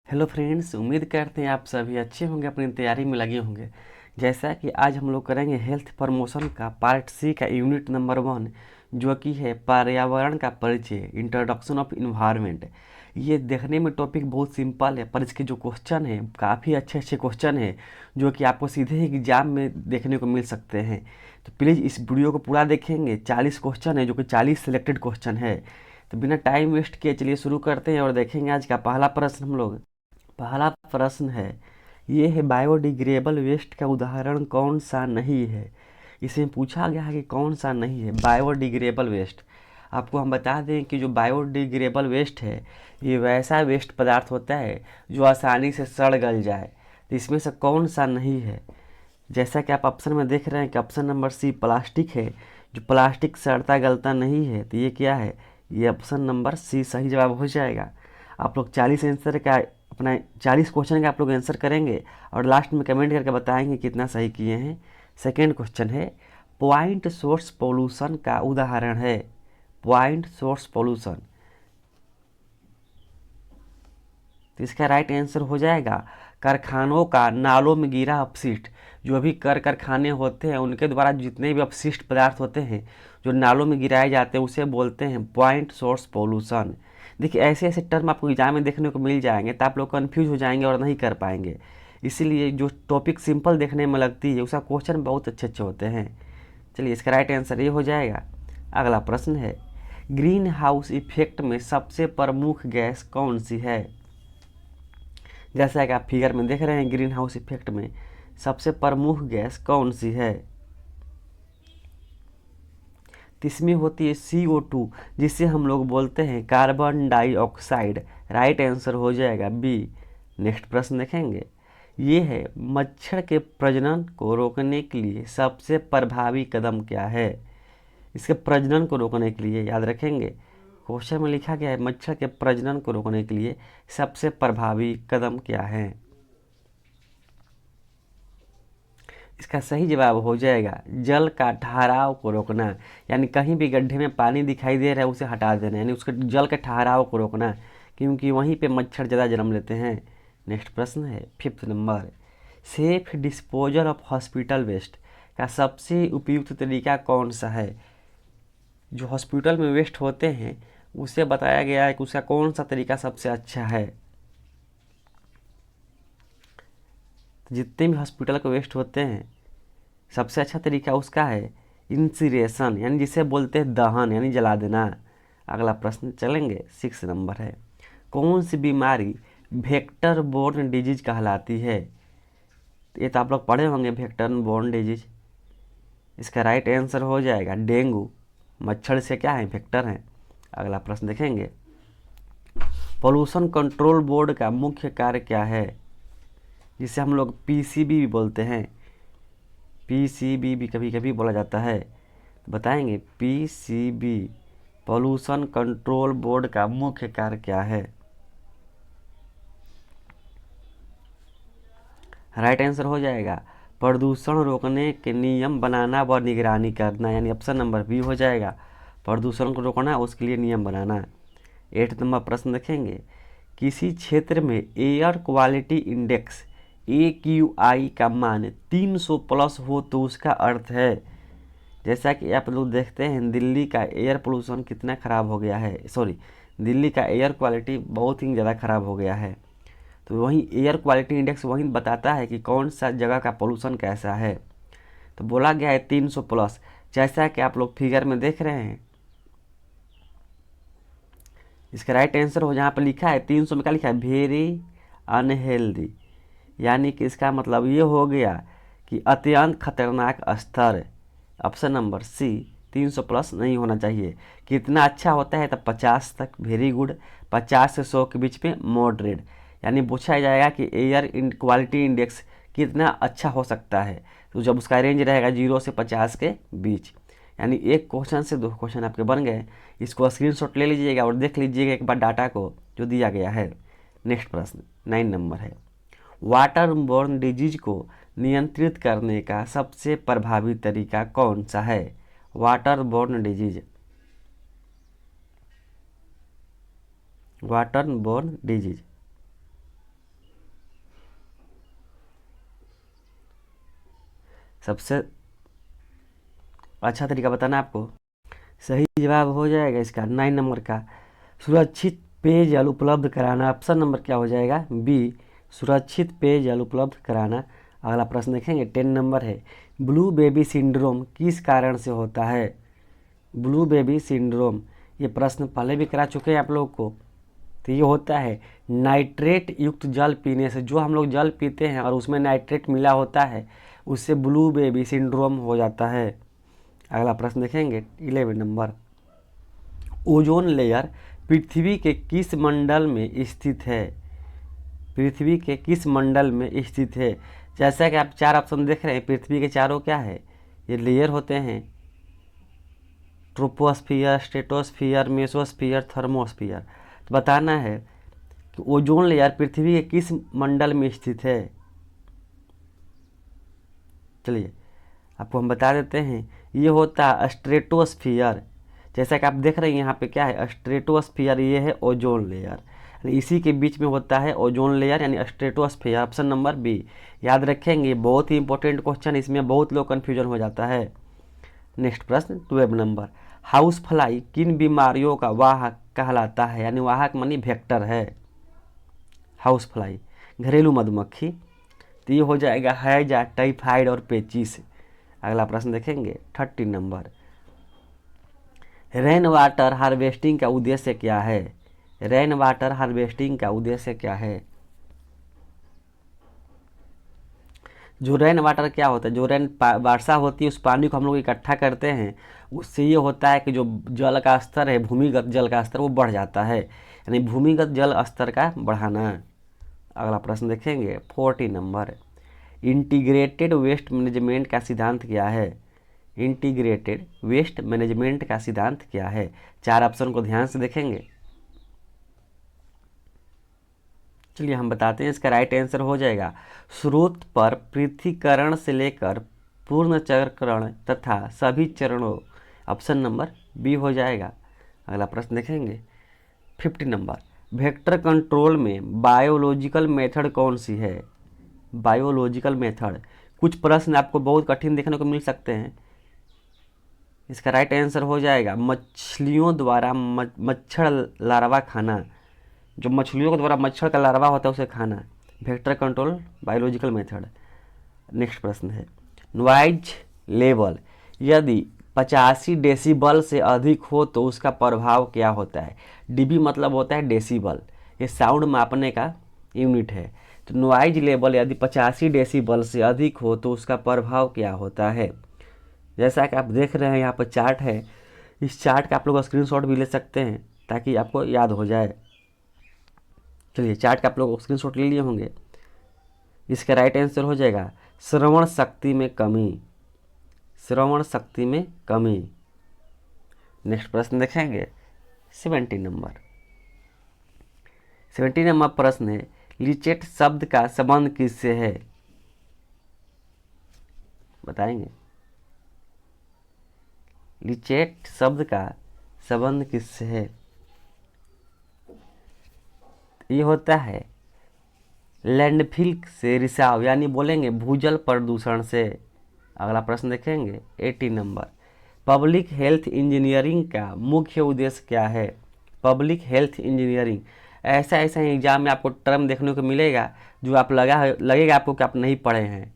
Hello friends, उम्मीद करते हैं आप सभी अच्छे होंगे, अपनी तैयारी में लगे होंगे। जैसा कि आज हम लोग करेंगे हेल्थ प्रमोशन का पार्ट सी का यूनिट नंबर 1, जो कि है पर्यावरण का परिचय, इंट्रोडक्शन ऑफ इन्वायरमेंट। ये देखने में टॉपिक बहुत सिंपल है, पर इसके जो क्वेश्चन है काफ़ी अच्छे अच्छे क्वेश्चन है, जो कि आपको सीधे ही एग्जाम में देखने को मिल सकते हैं। तो प्लीज़ इस वीडियो को पूरा देखेंगे। 40 क्वेश्चन है, जो कि 40 सिलेक्टेड क्वेश्चन है। तो बिना टाइम वेस्ट किए चलिए शुरू करते हैं और देखेंगे आज का पहला प्रश्न हम लोग। पहला प्रश्न है, ये है बायोडिग्रेडेबल वेस्ट का उदाहरण कौन सा नहीं है। इसमें पूछा गया है कि कौन सा नहीं है बायोडिग्रेडेबल वेस्ट। आपको हम बता दें कि जो बायोडिग्रेडेबल वेस्ट है, ये वैसा वेस्ट पदार्थ होता है जो आसानी से सड़ गल जाए। तो इसमें से कौन सा नहीं है? जैसा कि आप ऑप्शन में देख रहे हैं कि ऑप्शन नंबर सी प्लास्टिक है। जो प्लास्टिक सड़ता गलता नहीं है, तो ये क्या है? ये ऑप्शन नंबर सी सही जवाब हो जाएगा। आप लोग 40 आंसर का अपना 40 क्वेश्चन का आप लोग आंसर करेंगे और लास्ट में कमेंट करके बताएंगे कितना सही किए हैं। सेकेंड क्वेश्चन है, पॉइंट सोर्स पोल्यूशन का उदाहरण है। पॉइंट सोर्स पोल्यूशन, तो इसका राइट आंसर हो जाएगा कारखानों का नालों में गिरा अपशिष्ट। जो भी कारखाने होते हैं उनके द्वारा जितने भी अपशिष्ट पदार्थ होते हैं जो नालों में गिराए जाते हैं, उसे बोलते हैं पॉइंट सोर्स पोल्यूशन। देखिए, ऐसे ऐसे टर्म आपको एग्जाम में देखने को मिल जाएंगे, तो आप लोग कन्फ्यूज हो जाएंगे और नहीं कर पाएंगे। इसीलिए जो टॉपिक सिंपल देखने में लगती है उसका क्वेश्चन बहुत अच्छे अच्छे होते हैं। चलिए, इसका राइट आंसर ये हो जाएगा। अगला प्रश्न है, ग्रीन हाउस इफेक्ट में सबसे प्रमुख गैस कौन सी है? जैसा कि आप फिगर में देख रहे हैं, ग्रीन हाउस इफेक्ट में सबसे प्रमुख गैस कौन सी है? तो इसमें होती है CO2, जिसे हम लोग बोलते हैं कार्बन डाइऑक्साइड। राइट आंसर हो जाएगा बी। नेक्स्ट प्रश्न देखेंगे, ये है मच्छर के प्रजनन को रोकने के लिए सबसे प्रभावी कदम क्या है? इसके प्रजनन को रोकने के लिए याद रखेंगे, क्वेश्चन में लिखा गया है मच्छर के प्रजनन को रोकने के लिए सबसे प्रभावी कदम क्या है। इसका सही जवाब हो जाएगा जल का ठहराव को रोकना। यानी कहीं भी गड्ढे में पानी दिखाई दे रहा है उसे हटा देना, यानी उसके जल के ठहराव को रोकना, क्योंकि वहीं पे मच्छर ज़्यादा जन्म लेते हैं। नेक्स्ट प्रश्न है 5th number, safe disposal of hospital waste का सबसे उपयुक्त तरीका कौन सा है? जो हॉस्पिटल में वेस्ट होते हैं उसे बताया गया है कि उसका कौन सा तरीका सबसे अच्छा है। जितने भी हॉस्पिटल के वेस्ट होते हैं सबसे अच्छा तरीका उसका है इंसिनेशन, यानी जिसे बोलते हैं दहन, यानी जला देना। अगला प्रश्न चलेंगे 6 नंबर है, कौन सी बीमारी वेक्टर बोर्न डिजीज कहलाती है? ये तो आप लोग पढ़े होंगे, वेक्टर बोर्न डिजीज। इसका राइट आंसर हो जाएगा डेंगू। मच्छर से क्या है? वेक्टर हैं। अगला प्रश्न देखेंगे, पोल्यूशन कंट्रोल बोर्ड का मुख्य कार्य क्या है? जिसे हम लोग PCB भी बोलते हैं। PCB भी कभी कभी बोला जाता है, तो बताएंगे PCB पोल्यूशन कंट्रोल बोर्ड का मुख्य कार्य क्या है? राइट आंसर हो जाएगा प्रदूषण रोकने के नियम बनाना व निगरानी करना, यानी ऑप्शन नंबर बी हो जाएगा। प्रदूषण को रोकना, उसके लिए नियम बनाना। 8 नंबर प्रश्न देखेंगे, किसी क्षेत्र में एयर क्वालिटी इंडेक्स AQI का मान 300 प्लस हो तो उसका अर्थ है। जैसा कि आप लोग देखते हैं दिल्ली का एयर पोल्यूशन कितना ख़राब हो गया है, सॉरी, दिल्ली का एयर क्वालिटी बहुत ही ज़्यादा ख़राब हो गया है। तो वहीं एयर क्वालिटी इंडेक्स वहीं बताता है कि कौन सा जगह का पोल्यूशन कैसा है। तो बोला गया है 300 प्लस, जैसा कि आप लोग फिगर में देख रहे हैं। इसका राइट आंसर हो, जहाँ पर लिखा है 300 में क्या लिखा है? वेरी अनहेल्दी, यानी कि इसका मतलब ये हो गया कि अत्यंत खतरनाक स्तर। ऑप्शन नंबर सी 300 प्लस नहीं होना चाहिए। कितना अच्छा होता है? तब 50 तक वेरी गुड, 50 से 100 के बीच में मॉडरेट। यानी पूछा जाएगा कि एयर क्वालिटी इंडेक्स कितना अच्छा हो सकता है, तो जब उसका रेंज रहेगा 0 से 50 के बीच। यानी एक क्वेश्चन से 2 क्वेश्चन आपके बन गए। इसको स्क्रीनशॉट ले लीजिएगा और देख लीजिएगा एक बार डाटा को जो दिया गया है। नेक्स्ट प्रश्न 9 नंबर है, वाटर बोर्न डिजीज को नियंत्रित करने का सबसे प्रभावी तरीका कौन सा है? Water borne disease, water borne disease. सबसे अच्छा तरीका बताना आपको। सही जवाब हो जाएगा इसका 9 नंबर का, सुरक्षित पेयजल उपलब्ध कराना। ऑप्शन नंबर क्या हो जाएगा? बी, सुरक्षित पेयजल उपलब्ध कराना। अगला प्रश्न देखेंगे 10 नंबर है, ब्लू बेबी सिंड्रोम किस कारण से होता है? ब्लू बेबी सिंड्रोम, ये प्रश्न पहले भी करा चुके हैं आप लोगों को। तो ये होता है नाइट्रेट युक्त जल पीने से। जो हम लोग जल पीते हैं और उसमें नाइट्रेट मिला होता है, उससे ब्लू बेबी सिंड्रोम हो जाता है। अगला प्रश्न देखेंगे 11 नंबर, ओजोन लेयर पृथ्वी के किस मंडल में स्थित है? पृथ्वी के किस मंडल में स्थित है? जैसा कि आप 4 ऑप्शन देख रहे हैं, पृथ्वी के चारों क्या है, ये लेयर होते हैं, ट्रोपोस्फियर, स्ट्रेटोस्फियर, मेसोस्फियर, थर्मोस्फियर। तो बताना है कि ओजोन लेयर पृथ्वी के किस मंडल में स्थित है। चलिए आपको हम बता देते हैं, ये होता है स्ट्रेटोस्फियर। जैसा कि आप देख रहे हैं यहाँ पे क्या है, स्ट्रेटोस्फियर, ये है ओजोन लेयर, इसी के बीच में होता है ओजोन लेयर यानी स्ट्रेटोस्फियर। ऑप्शन नंबर बी याद रखेंगे, बहुत ही इंपॉर्टेंट क्वेश्चन, इसमें बहुत लोग कन्फ्यूजन हो जाता है। नेक्स्ट प्रश्न 12 नंबर, हाउस फ्लाई किन बीमारियों का वाहक कहलाता है? यानी वाहक मानी वेक्टर है हाउस फ्लाई, घरेलू मधुमक्खी। तो ये हो जाएगा हैजा, टाइफाइड और पेचिस। अगला प्रश्न देखेंगे 13 नंबर, रेन वाटर हार्वेस्टिंग का उद्देश्य क्या है? रेन वाटर हार्वेस्टिंग का उद्देश्य क्या है? जो रेन वाटर क्या होता है, जो रेन वर्षा होती है, उस पानी को हम लोग इकट्ठा करते हैं, उससे ये होता है कि जो जल का स्तर है, भूमिगत जल का स्तर, वो बढ़ जाता है, यानी भूमिगत जल स्तर का बढ़ाना। अगला प्रश्न देखेंगे 14 नंबर, इंटीग्रेटेड वेस्ट मैनेजमेंट का सिद्धांत क्या है? इंटीग्रेटेड वेस्ट मैनेजमेंट का सिद्धांत क्या है? 4 ऑप्शन को ध्यान से देखेंगे। चलिए हम बताते हैं, इसका राइट आंसर हो जाएगा, स्रोत पर पृथक्करण से लेकर पूर्ण चक्रण तथा सभी चरणों। ऑप्शन नंबर बी हो जाएगा। अगला प्रश्न देखेंगे 50 नंबर, वेक्टर कंट्रोल में बायोलॉजिकल मेथड कौन सी है? बायोलॉजिकल मेथड, कुछ प्रश्न आपको बहुत कठिन देखने को मिल सकते हैं। इसका राइट आंसर हो जाएगा मछलियों द्वारा मच्छर लार्वा खाना। जो मछलियों के द्वारा मच्छर का लार्वा होता है उसे खाना, vector control biological method. Next प्रश्न है, नॉइज लेवल यदि 85 डेसिबल से अधिक हो तो उसका प्रभाव क्या होता है? डीबी मतलब होता है डेसिबल, ये साउंड मापने का यूनिट है। तो नॉइज लेवल यदि 85 डेसिबल से अधिक हो तो उसका प्रभाव क्या होता है? जैसा कि आप देख रहे हैं यहाँ पर चार्ट है, इस चार्ट का आप लोग स्क्रीनशॉट भी ले सकते हैं ताकि आपको याद हो जाए। चलिए चार्ट का आप लोग स्क्रीनशॉट ले लिए होंगे। इसका राइट आंसर हो जाएगा श्रवण शक्ति में कमी, श्रवण शक्ति में कमी। नेक्स्ट प्रश्न देखेंगे 70 नंबर, 70 नंबर प्रश्न है, लिचेट शब्द का संबंध किससे है? बताएंगे, लिचेट शब्द का संबंध किससे है? ये होता है लैंडफिल से रिसाव, यानी बोलेंगे भूजल प्रदूषण से। अगला प्रश्न देखेंगे 80 नंबर, पब्लिक हेल्थ इंजीनियरिंग का मुख्य उद्देश्य क्या है? पब्लिक हेल्थ इंजीनियरिंग, ऐसा ऐसा ही एग्जाम में आपको टर्म देखने को मिलेगा जो आप लगेगा आपको कि आप नहीं पढ़े हैं।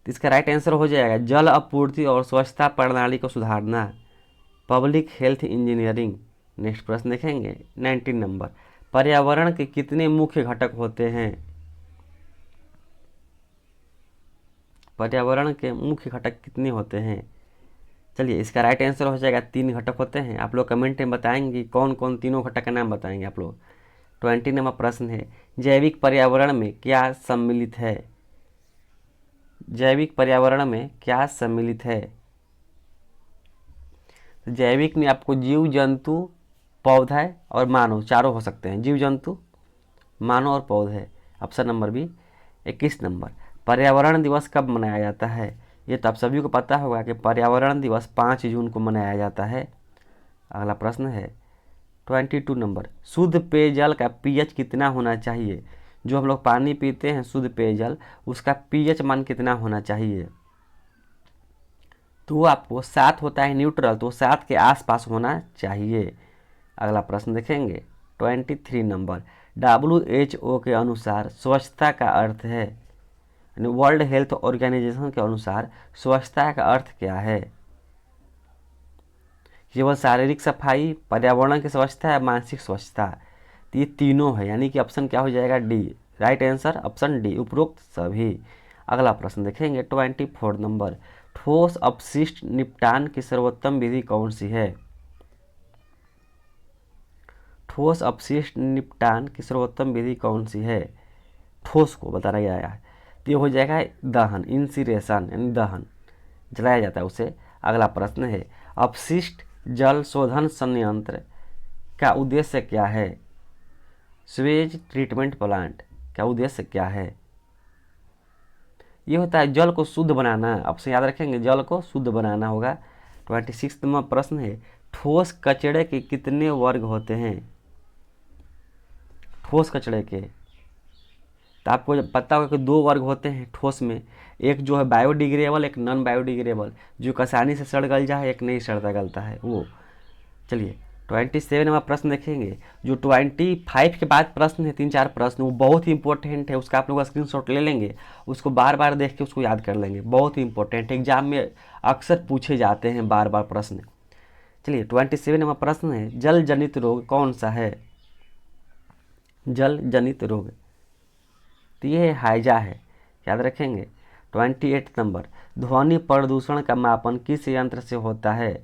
तो इसका राइट आंसर हो जाएगा जल आपूर्ति और स्वच्छता प्रणाली को सुधारना, पब्लिक हेल्थ इंजीनियरिंग। नेक्स्ट प्रश्न देखेंगे 19 नंबर, पर्यावरण के कितने मुख्य घटक होते हैं? पर्यावरण के मुख्य घटक कितने होते हैं? चलिए इसका राइट आंसर हो जाएगा 3 घटक होते हैं। आप लोग कमेंट में बताएंगे कौन कौन तीनों घटक का नाम बताएंगे आप लोग। 20 नंबर प्रश्न है, जैविक पर्यावरण में क्या सम्मिलित है? जैविक पर्यावरण में क्या सम्मिलित है? तो जैविक में आपको जीव जंतु, पौधा और मानव चारों हो सकते हैं, जीव जंतु, मानव और पौधे। Option number B. 21 नंबर, पर्यावरण दिवस कब मनाया जाता है? ये तो आप सभी को पता होगा कि पर्यावरण दिवस 5 जून को मनाया जाता है। अगला प्रश्न है 22 नंबर, शुद्ध पेयजल का पीएच कितना होना चाहिए? जो हम लोग पानी पीते हैं शुद्ध पेयजल, उसका पीएच मान कितना होना चाहिए? तो वो आपको 7 होता है न्यूट्रल, तो 7 के आसपास होना चाहिए। अगला प्रश्न देखेंगे 23 नंबर। WHO के अनुसार स्वच्छता का अर्थ है, यानी वर्ल्ड हेल्थ ऑर्गेनाइजेशन के अनुसार स्वच्छता का अर्थ क्या है? केवल शारीरिक सफाई, पर्यावरण की स्वच्छता या मानसिक स्वच्छता? तो ये तीनों है, यानी कि ऑप्शन क्या हो जाएगा? D. Right answer option D, उपरोक्त सभी। अगला प्रश्न देखेंगे 24 नंबर। ठोस अपशिष्ट निपटान की सर्वोत्तम विधि कौन सी है? ठोस अपशिष्ट निपटान की सर्वोत्तम विधि कौन सी है? ठोस को बताया गया है, तो ये हो जाएगा दहन, इंसिरेशन, यानी दहन, जलाया जाता है उसे। अगला प्रश्न है अपशिष्ट जल शोधन संयंत्र का उद्देश्य क्या है? स्वेज ट्रीटमेंट प्लांट का उद्देश्य क्या है? ये होता है जल को शुद्ध बनाना, ऑप्शन याद रखेंगे, जल को शुद्ध बनाना होगा। 26 नंबर प्रश्न है ठोस कचरे के कितने वर्ग होते हैं? ठोस कचरे के, तो आपको पता होगा कि 2 वर्ग होते हैं ठोस में, एक जो है बायोडिग्रेडेबल, एक नॉन बायोडिग्रेडेबल, जो आसानी से सड़ गल जाए, एक नहीं सड़ता गलता है वो। चलिए 27 नंबर प्रश्न देखेंगे। जो 25 के बाद प्रश्न है, 3-4 प्रश्न, वो बहुत ही इंपॉर्टेंट है, उसका आप लोग स्क्रीनशॉट ले लेंगे, उसको बार बार देख के उसको याद कर लेंगे, बहुत ही इंपॉर्टेंट है, एग्जाम में अक्सर पूछे जाते हैं बार बार प्रश्न। चलिए 27 नंबर प्रश्न है जल जनित रोग कौन सा है? जल जनित रोग, तो ये हाइजा है, याद रखेंगे। 28 नंबर ध्वनि प्रदूषण का मापन किस यंत्र से होता है?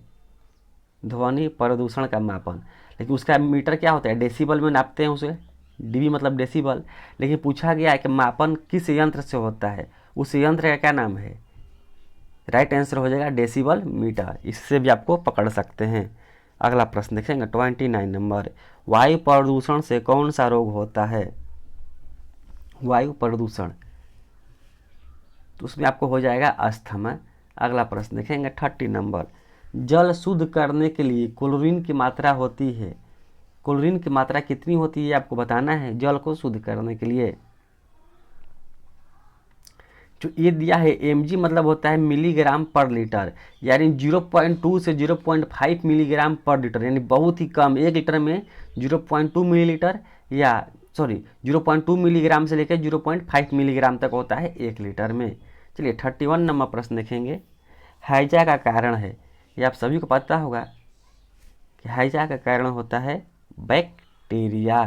ध्वनि प्रदूषण का मापन, लेकिन उसका मीटर क्या होता है? डेसिबल में नापते हैं उसे, डीबी मतलब डेसिबल, लेकिन पूछा गया है कि मापन किस यंत्र से होता है, उस यंत्र का क्या नाम है? राइट आंसर हो जाएगा डेसिबल मीटर, इससे भी आपको पकड़ सकते हैं। अगला प्रश्न देखेंगे 29 नंबर। वायु प्रदूषण से कौन सा रोग होता है? वायु प्रदूषण, तो उसमें आपको हो जाएगा अस्थमा। अगला प्रश्न देखेंगे 30 नंबर। जल शुद्ध करने के लिए क्लोरीन की मात्रा होती है, क्लोरीन की मात्रा कितनी होती है आपको बताना है जल को शुद्ध करने के लिए। जो ये दिया है mg मतलब होता है मिलीग्राम पर लीटर, यानी 0.2 से 0.5 मिलीग्राम पर लीटर, यानी बहुत ही कम, 1 लीटर में 0.2 मिलीलीटर, या 0.2 मिलीग्राम से लेकर 0.5 मिलीग्राम तक होता है 1 लीटर में। चलिए 31 नंबर प्रश्न देखेंगे। हैजा का कारण है, ये आप सभी को पता होगा कि हैजा का कारण होता है बैक्टीरिया।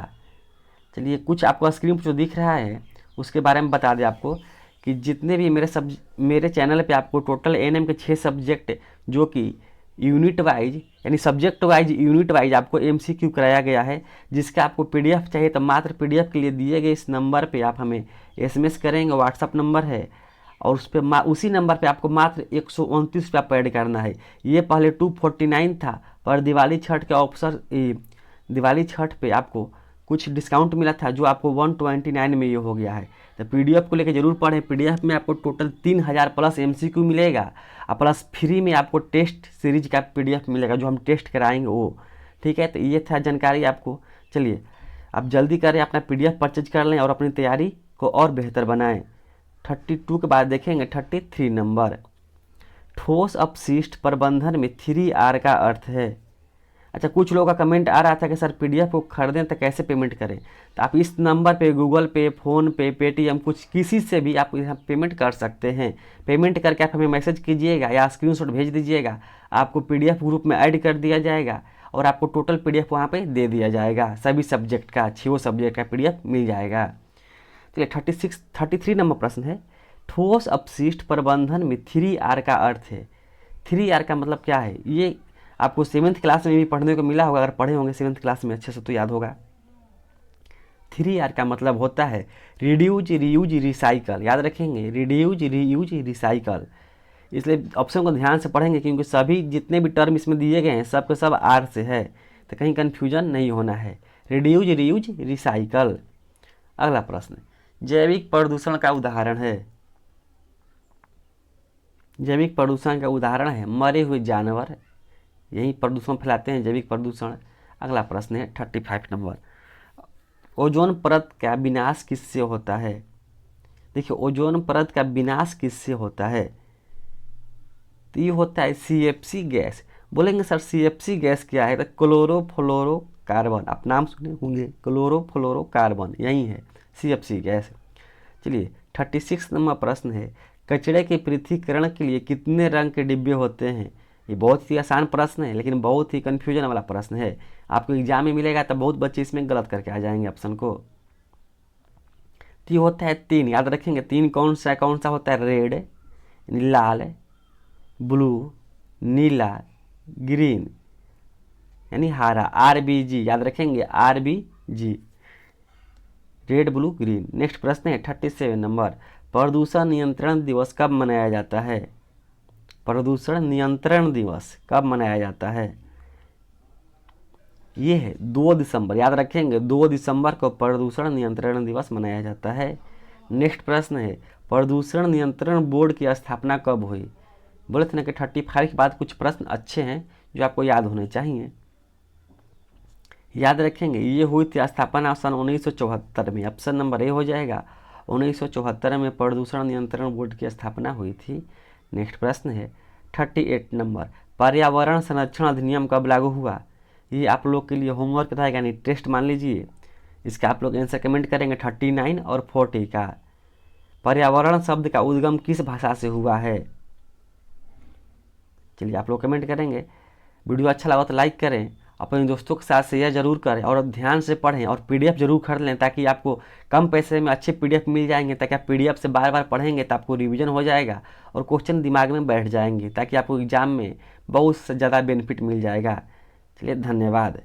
चलिए कुछ आपको स्क्रीन पर जो दिख रहा है उसके बारे में बता दें आपको कि जितने भी मेरे चैनल पे आपको टोटल एएनएम के 6 सब्जेक्ट जो कि यूनिट वाइज, यानी सब्जेक्ट वाइज यूनिट वाइज आपको एमसीक्यू कराया गया है, जिसका आपको पीडीएफ चाहिए तो मात्र पीडीएफ के लिए दिए गए इस नंबर पे आप हमें एसएमएस करेंगे, व्हाट्सअप नंबर है, और उस पर उसी नंबर पे आपको मात्र 129 रुपया पेड करना है। ये पहले 249 था, पर दिवाली छठ के अवसर, दिवाली छठ पे आपको कुछ डिस्काउंट मिला था, जो आपको 129 में ये हो गया है। तो पीडीएफ को लेकर जरूर पढ़ें, पीडीएफ में आपको टोटल 3000 प्लस एमसीक्यू मिलेगा, और प्लस फ्री में आपको टेस्ट सीरीज का पीडीएफ मिलेगा जो हम टेस्ट कराएंगे वो। ठीक है, तो ये था जानकारी आपको। चलिए आप जल्दी करें, अपना पीडीएफ परचेज कर लें और अपनी तैयारी को और बेहतर बनाएं। 32 के बाद देखेंगे 33 नंबर। ठोस अपशिष्ट प्रबंधन में 3R का अर्थ है। अच्छा, कुछ लोगों का कमेंट आ रहा था कि सर पीडीएफ को खरीदें तो कैसे पेमेंट करें, तो आप इस नंबर पे गूगल पे, फ़ोन पे, पेटीएम, कुछ किसी से भी आप यहाँ पेमेंट कर सकते हैं। पेमेंट करके आप हमें मैसेज कीजिएगा या स्क्रीनशॉट भेज दीजिएगा, आपको पीडीएफ ग्रुप में ऐड कर दिया जाएगा और आपको टोटल पीडीएफ वहाँ पे दे दिया जाएगा, सभी सब्जेक्ट का, 6 सब्जेक्ट का पीडीएफ मिल जाएगा। चलिए 33 नंबर प्रश्न है। ठोस अपशिष्ट प्रबंधन में 3R का अर्थ है। 3R का मतलब क्या है? ये आपको 7th क्लास में भी पढ़ने को मिला होगा, अगर पढ़े होंगे 7th क्लास में अच्छे से तो याद होगा। 3R का मतलब होता है रिड्यूज, रीयूज, रिसाइकल, याद रखेंगे, रिड्यूज, रीयूज, रिसाइकल। इसलिए ऑप्शन को ध्यान से पढ़ेंगे क्योंकि सभी जितने भी टर्म इसमें दिए गए हैं सब के सब R से है, तो कहीं कन्फ्यूजन नहीं होना है। Reduce, reuse, recycle. अगला प्रश्न, जैविक प्रदूषण का उदाहरण है। जैविक प्रदूषण का उदाहरण है मरे हुए जानवर, यही प्रदूषण फैलाते हैं, जैविक प्रदूषण। अगला प्रश्न है 35 नंबर। ओजोन परत का विनाश किससे होता है? देखिए, ओजोन परत का विनाश किससे होता है? तो ये होता है CFC गैस। बोलेंगे सर CFC गैस क्या है? तो क्लोरोफ्लोरोकार्बन, आप नाम सुने होंगे, क्लोरोफ्लोरोकार्बन यही है CFC गैस। चलिए 36 नंबर प्रश्न है, कचरे के पृथक्करण के लिए कितने रंग के डिब्बे होते हैं? ये बहुत ही आसान प्रश्न है, लेकिन बहुत ही कन्फ्यूजन वाला प्रश्न है। आपको एग्जाम में मिलेगा तो बहुत बच्चे इसमें गलत करके आ जाएंगे ऑप्शन को। तो ये होता है 3, याद रखेंगे। 3 कौन सा होता है? रेड, लाल, ब्लू, नीला, ग्रीन, यानी हरा, RBG, याद रखेंगे RBG, red blue green. Next प्रश्न है 37 नंबर, प्रदूषण नियंत्रण दिवस कब मनाया जाता है? प्रदूषण नियंत्रण दिवस कब मनाया जाता है? ये है 2 दिसंबर, याद रखेंगे 2 दिसंबर को प्रदूषण नियंत्रण दिवस मनाया जाता है। नेक्स्ट प्रश्न है, प्रदूषण नियंत्रण बोर्ड की स्थापना कब हुई? बोले थे ना कि 35 के बाद कुछ प्रश्न अच्छे हैं जो आपको याद होने चाहिए। याद रखेंगे ये हुई थी स्थापना सन 1974 में, ऑप्शन नंबर ए हो जाएगा। 1974 में प्रदूषण नियंत्रण बोर्ड की स्थापना हुई थी। नेक्स्ट प्रश्न है 38 नंबर, पर्यावरण संरक्षण अधिनियम कब लागू हुआ? ये आप लोग के लिए होमवर्क रहेगा, यानी टेस्ट मान लीजिए। इसका आप लोग आंसर कमेंट करेंगे 39 और 40 का। पर्यावरण शब्द का उद्गम किस भाषा से हुआ है? चलिए आप लोग कमेंट करेंगे। वीडियो अच्छा लगा तो लाइक करें, अपने दोस्तों के साथ शेयर जरूर करें, और ध्यान से पढ़ें और PDF जरूर खरीद लें, ताकि आपको कम पैसे में अच्छे PDF मिल जाएंगे, ताकि आप PDF से बार बार पढ़ेंगे तो आपको रिवीजन हो जाएगा और क्वेश्चन दिमाग में बैठ जाएंगे, ताकि आपको एग्जाम में बहुत ज़्यादा बेनिफिट मिल जाएगा। चलिए धन्यवाद।